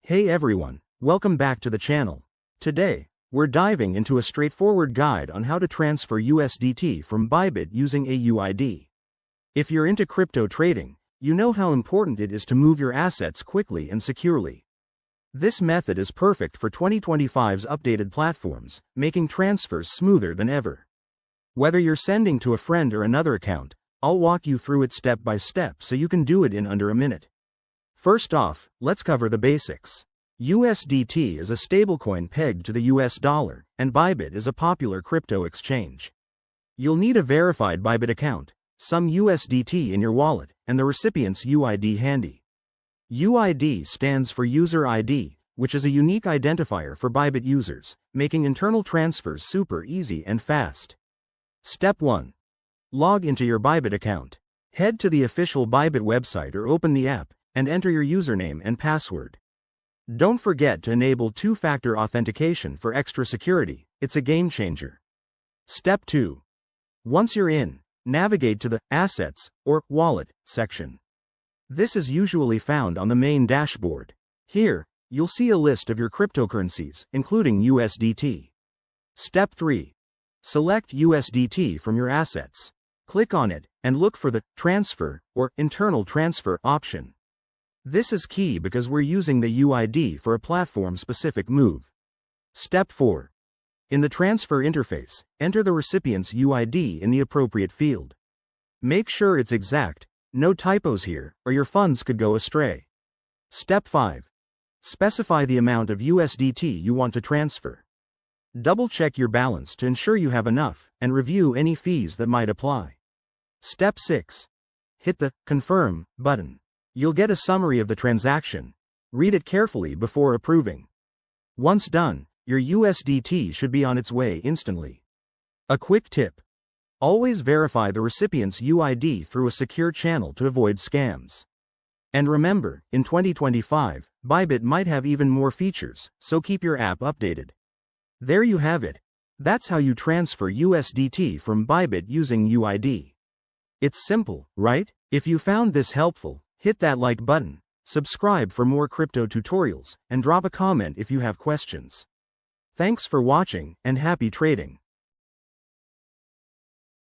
Hey everyone, welcome back to the channel. Today, we're diving into a straightforward guide on how to transfer USDT from Bybit using a UID. If you're into crypto trading, you know how important it is to move your assets quickly and securely. This method is perfect for 2025's updated platforms, making transfers smoother than ever. Whether you're sending to a friend or another account, I'll walk you through it step by step so you can do it in under a minute. First off, let's cover the basics. USDT is a stablecoin pegged to the US dollar, and Bybit is a popular crypto exchange. You'll need a verified Bybit account, some USDT in your wallet, and the recipient's UID handy. UID stands for User ID, which is a unique identifier for Bybit users, making internal transfers super easy and fast. Step 1. Log into your Bybit account. Head to the official Bybit website or open the app, and enter your username and password. Don't forget to enable two-factor authentication for extra security, it's a game changer. Step 2. Once you're in, navigate to the Assets or Wallet section. This is usually found on the main dashboard. Here, you'll see a list of your cryptocurrencies, including USDT. Step 3. Select USDT from your assets. Click on it, and look for the Transfer or Internal Transfer option. This is key because we're using the UID for a platform-specific move. Step 4. In the transfer interface, enter the recipient's UID in the appropriate field. Make sure it's exact, no typos here, or your funds could go astray. Step 5. Specify the amount of USDT you want to transfer. Double-check your balance to ensure you have enough, and review any fees that might apply. Step 6. Hit the Confirm button. You'll get a summary of the transaction. Read it carefully before approving. Once done, your USDT should be on its way instantly. A quick tip. Always verify the recipient's UID through a secure channel to avoid scams. And remember, in 2025, Bybit might have even more features, so keep your app updated. There you have it. That's how you transfer USDT from Bybit using UID. It's simple, right? If you found this helpful, hit that like button, subscribe for more crypto tutorials, and drop a comment if you have questions. Thanks for watching, and happy trading.